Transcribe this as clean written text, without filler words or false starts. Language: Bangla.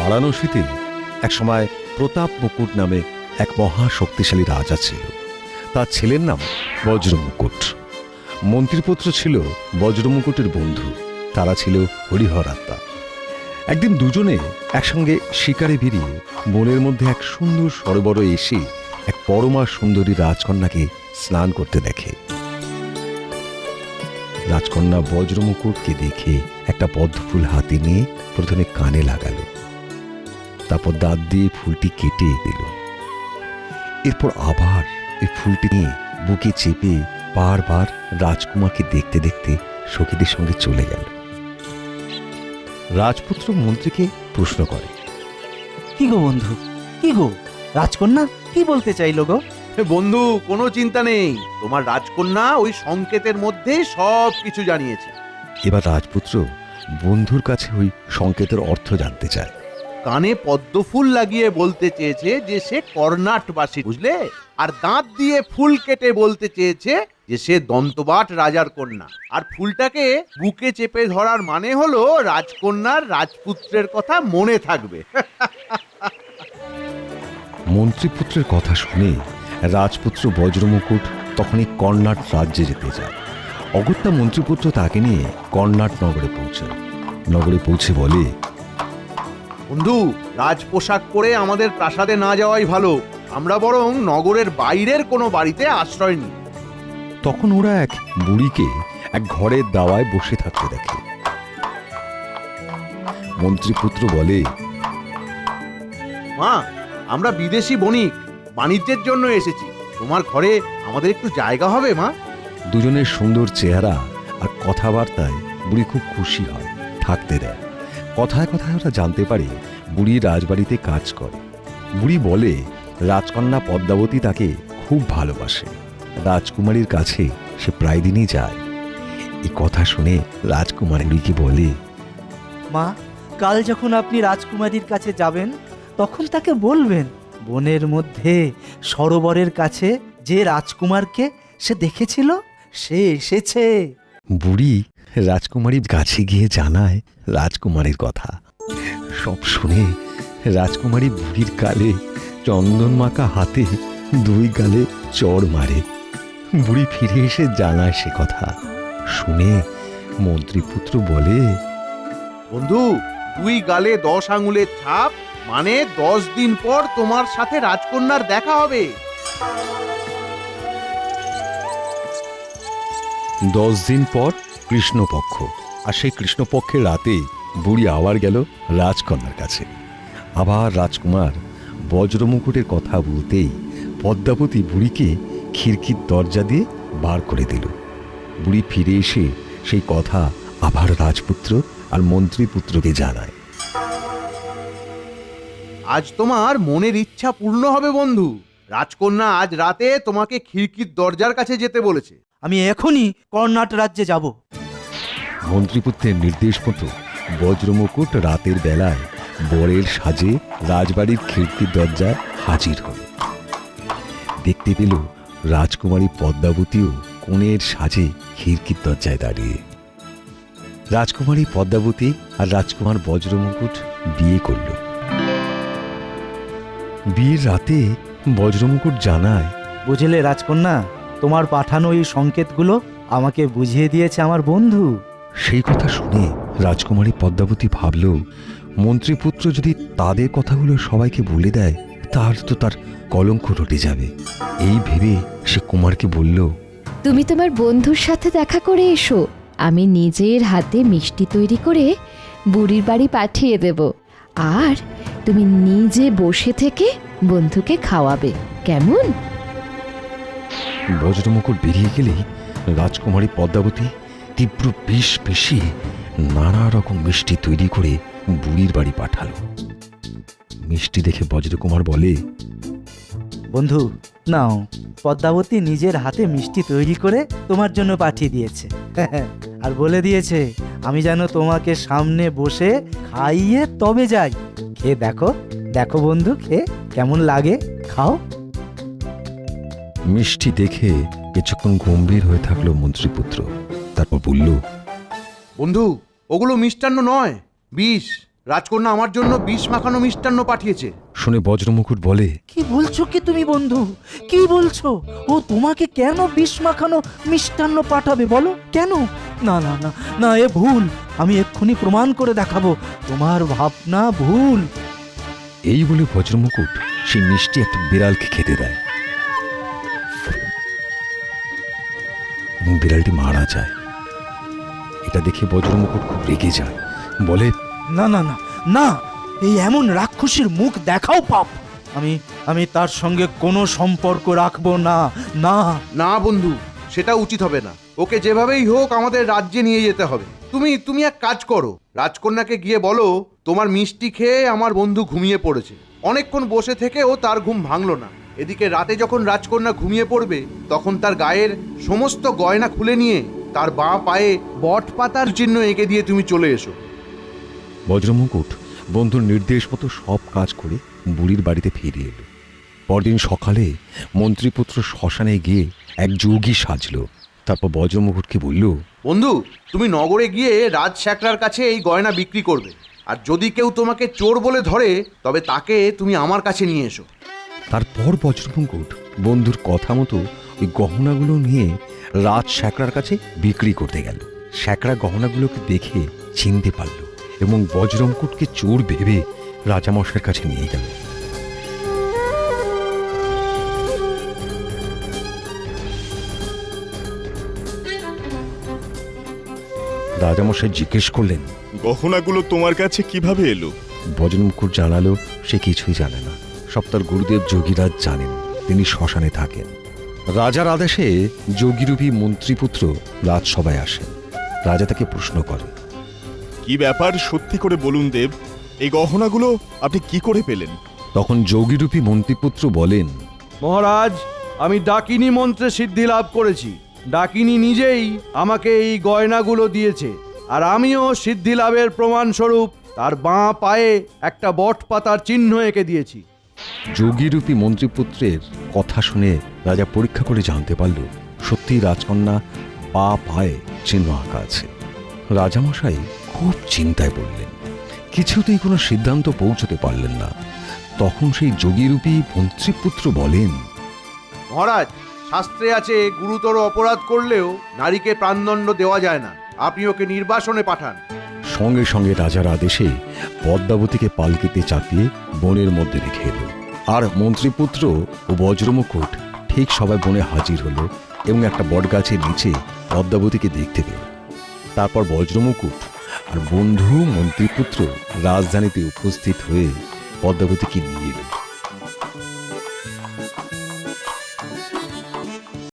বারাণসীতে একসময় প্রতাপ মুকুট নামে এক মহা শক্তিশালী রাজা ছিল। তার ছেলের নাম বজ্রমুকুট। মন্ত্রীপুত্র ছিল বজ্রমুকুটের বন্ধু, তারা ছিল হরিহর আত্মা। একদিন দুজনে একসঙ্গে শিকারে বেরিয়ে বনের মধ্যে এক সুন্দর সরোবরে এসে এক পরমা সুন্দরী রাজকন্যাকে স্নান করতে দেখে। রাজকন্যা বজ্রমুকুটকে দেখে একটা পদ্মফুল হাতে নিয়ে প্রথমে কানে লাগালো, তারপর দাঁত দিয়ে ফুলটি কেটে দিল। এরপর আবার এই ফুলটি নিয়ে বুকে চেপে বারবার রাজকুমারকে দেখতে দেখতে সখীদের সঙ্গে চলে গেল। রাজপুত্র মন্ত্রীকে প্রশ্ন করে, কি গো বন্ধু, কি গো রাজকন্যা কি বলতে চাইলো গো? বন্ধু, কোনো চিন্তা নেই, তোমার রাজকন্যা ওই সংকেতের মধ্যে সব কিছু জানিয়েছে। এবার রাজপুত্র বন্ধুর কাছে ওই সংকেতের অর্থ জানতে চায়। কানে পদ্মফুল লাগিয়ে বলতে চেয়েছে যে সে কর্ণাটবাসী, বুঝলে? আর দাঁত দিয়ে ফুল কেটে বলতে চেয়েছে যে সে দন্তবাট রাজার কন্যা। আর ফুলটাকে বুকে চেপে ধরার মানে হলো রাজকন্যার রাজপুত্রের কথা মনে থাকবে। মন্ত্রীপুত্রের কথা শুনে রাজপুত্র বজ্রমুকুট তখনই কর্ণাট রাজ্যে যেতে চায়। অগত্যা মন্ত্রীপুত্র তাকে নিয়ে কর্ণাট নগরে পৌঁছায়। নগরে পৌঁছে বলে, বন্ধু, রাজ পোশাক পরে আমাদের প্রাসাদে না যাওয়াই ভালো, আমরা বরং নগরের বাইরের কোনো বাড়িতে আশ্রয় নিই। তখন ওরা এক বুড়িকে এক ঘরের দাওয়ায় বসে থাকতে দেখে। মন্ত্রীপুত্র বলে, মা, আমরা বিদেশি বণিক, বাণিজ্যের জন্য এসেছি, তোমার ঘরে আমাদের একটু জায়গা হবে মা? দুজনের সুন্দর চেহারা আর কথাবার্তায় বুড়ি খুব খুশি হয়, থাকতে দেয়। কথায় কথায় ওরা জানতে পারে বুড়ি রাজবাড়িতে কাজ করে। বুড়ি বলে রাজকন্যা পদ্মাবতী তাকে খুব ভালোবাসে, রাজকুমারীর কাছে সে প্রায় দিনই যায়। এই কথা শুনে রাজকুমারী বুড়িকে বলে, মা, কাল যখন আপনি রাজকুমারীর কাছে যাবেন তখন তাকে বলবেন বনের মধ্যে সরোবরের কাছে যে রাজকুমারকে সে দেখেছিল সে এসেছে। বুড়ি রাজকুমারীর কাছে গিয়ে জানায় রাজকুমারীর কথা। সব শুনে রাজকুমারী বুড়ির গালে চন্দন মাখা হাতে দুই গালে চড় মারে। বুড়ি ফিরে এসে জানায় সে কথা। শুনে মন্ত্রীপুত্র বলে, বন্ধু, 2 গালে 10 আঙুলের ছাপ, মানে 10 দিন পর তোমার সাথে রাজকন্যার দেখা হবে। 10 দিন পর কৃষ্ণপক্ষ, আর সেই কৃষ্ণপক্ষের রাতে বুড়ি আবার গেল রাজকন্যার কাছে। আবার রাজকুমার বজ্রমুকুটের কথা বলতেই পদ্মাবতী বুড়িকে খিড়কির দরজা দিয়ে বার করে দিল। বুড়ি ফিরে এসে সেই কথা আবার রাজপুত্র আর মন্ত্রীপুত্রকে জানায়। আজ তোমার মনের ইচ্ছা পূর্ণ হবে বন্ধু, রাজকন্যা আজ রাতে তোমাকে খিড়কির দরজার কাছে যেতে বলেছে। আমি এখনই কর্ণাট রাজ্যে যাব। মন্ত্রীপুত্রের নির্দেশ মতো বজ্রমুকুট রাতের বেলায় বরের সাজে রাজবাড়ির খিড়কির দরজায় হাজির হল। দেখতে পেল রাজকুমারী পদ্মাবতীও কনের সাজে খিড়কির দরজায় দাঁড়িয়ে। রাজকুমারী পদ্মাবতী আর রাজকুমার বজ্রমুকুট বিয়ে করল। বিয়ের রাতে বজ্রমুকুট জানায়, বুঝলে রাজকন্যা, তোমার পাঠানো এই সংকেতগুলো আমাকে বুঝিয়ে দিয়েছে আমার বন্ধু। সেই কথা শুনে রাজকুমারী পদ্মাবতী ভাবল, মন্ত্রীপুত্র যদি তাদের কথাগুলো সবাইকে বলে দেয় তার তো তার কলঙ্ক রটে যাবে। এই ভেবে সে কুমারকে বলল, তুমি তোমার বন্ধুর সাথে দেখা করে এসো, আমি নিজের হাতে মিষ্টি তৈরি করে বুড়ির বাড়ি পাঠিয়ে দেব, আর তুমি নিজে বসে থেকে বন্ধুকে খাওয়াবে, কেমন? বজ্রমুকুট বেরিয়ে গেলেই রাজকুমারী পদ্মাবতী তীব্র বিষ মিশিয়ে নানা রকম মিষ্টি তৈরি করে বুড়ির বাড়ি পাঠালো। মিষ্টি দেখে বজ্রকুমার বলে, বন্ধু নাও, পদ্মাবতী নিজের হাতে মিষ্টি তৈরি করে তোমার জন্য পাঠিয়ে দিয়েছে। আর বলে দিয়েছে আমি যেন তোমাকে সামনে বসে খাইয়ে তবে যাই। খেয়ে দেখো, দেখো বন্ধু, খেয়ে কেমন লাগে, খাও। মিষ্টি দেখে কিছুক্ষণ গম্ভীর হয়ে থাকলো মন্ত্রীপুত্র। তারপর বলল, বন্ধু, ওগুলো মিষ্টান্ন নয়, বিষ। রাজকন্যা আমার জন্য বিষ মাখানো মিষ্টান্ন পাঠিয়েছে। শুনে বজ্রমুকুট বলে, কি বলছো কি তুমি বন্ধু? কি বলছো? ও তোমাকে কেন বিষ মাখানো মিষ্টান্ন পাঠাবে বলো? কেন? না না না না, এ ভুল। আমি এক্ষুনি প্রমাণ করে দেখাবো তোমার ভাবনা ভুল। এই বলে বজ্রমুকুট সেই মিষ্টি একটা বিড়ালকে খেতে দেয় এবং বিড়ালটি মারা যায়। এটা দেখে বজ্রমুকুট খুব রেগে যায়, বলে, না না না না, এই এমন রাক্ষসীর মুখ দেখাও পাপ। আমি তার সঙ্গে কোনো সম্পর্ক রাখবো না। না না বন্ধু, সেটা উচিত হবে না। ওকে যেভাবেই হোক আমাদের রাজ্যে নিয়ে যেতে হবে। তুমি এক কাজ করো, রাজকন্যাকে গিয়ে বলো তোমার মিষ্টি খেয়ে আমার বন্ধু ঘুমিয়ে পড়েছে। অনেকক্ষণ বসে থেকে ও তার ঘুম ভাঙলো না। এদিকে রাতে যখন রাজকন্যা ঘুমিয়ে পড়বে তখন তার গায়ের সমস্ত গয়না খুলে নিয়ে তার বাঁ পায়ে বট পাতার চিহ্ন এঁকে দিয়ে তুমি চলে এসো। বজ্রমুকুট বন্ধুর নির্দেশ মতো সব কাজ করে বুড়ির বাড়িতে ফিরে এলো। পরদিন সকালে মন্ত্রীপুত্র শ্মশানে গিয়ে এক যোগী সাজলো। তারপর বজ্রমুকুটকে বলল, বন্ধু, তুমি নগরে গিয়ে রাজ শ্যাকরার কাছে এই গয়না বিক্রি করবে, আর যদি কেউ তোমাকে চোর বলে ধরে তবে তাকে তুমি আমার কাছে নিয়ে এসো। তারপর বজ্রমুকুট বন্ধুর কথা মতো ওই গহনাগুলো নিয়ে রাজ শ্যাকরার কাছে বিক্রি করতে গেল। শ্যাকরা গহনাগুলোকে দেখে চিনতে পারল এবং বজ্রমুকুটকে চোর ভেবে রাজামশাইয়ের কাছে নিয়ে গেল। রাজামশাই জিজ্ঞেস করলেন, গহনাগুলো তোমার কাছে কিভাবে এলো? বজ্রমুকুট জানালো সে কিছুই জানে না, সব তার গুরুদেব যোগীরাজ জানেন। তিনি শ্মশানে থাকেন। রাজার আদেশে যোগীরূপী মন্ত্রীপুত্র রাজসভায় আসেন। রাজা তাকে প্রশ্ন করেন, কি ব্যাপার, সত্যি করে বলুন দেব, এই গহনাগুলো আপনি কি করে পেলেন? তখন যোগীরূপী মন্ত্রীপুত্র বলেন, মহারাজ, আমি ডাকিনী মন্ত্রে সিদ্ধি লাভ করেছি। ডাকিনী নিজেই আমাকে এই গয়নাগুলো দিয়েছে, আর আমিও সিদ্ধি লাভের প্রমাণস্বরূপ তার বাঁ পায়ে একটা বট পাতার চিহ্ন এঁকে দিয়েছি। যোগীরূপী মন্ত্রীপুত্রের কথা শুনে রাজা পরীক্ষা করে জানতে পারল সত্যিই রাজকন্যা পা পায়ে চিহ্ন আঁকা আছে। রাজামশাই খুব চিন্তায় পড়লেন, কিছুতেই কোনো সিদ্ধান্ত পৌঁছতে পারলেন না। তখন সেই যোগীরূপী মন্ত্রীপুত্র বলেন, মহারাজ, শাস্ত্রে আছে গুরুতর অপরাধ করলেও নারীকে প্রাণদণ্ড দেওয়া যায় না। আপনি ওকে নির্বাসনে পাঠান। সঙ্গে সঙ্গে রাজার আদেশে পদ্মাবতীকে পালকিতে চাপিয়ে বনের মধ্যে রেখে এলো। আর মন্ত্রীপুত্র ও বজ্রমুকুট ঠিক সবাই বনে হাজির হলো এবং একটা বটগাছের নিচে পদ্মাবতীকে দেখতে পেল। তারপর বজ্রমুকুট আর বন্ধু মন্ত্রীপুত্র রাজধানীতে উপস্থিত হয়ে পদ্মাবতীকে নিয়ে এলো।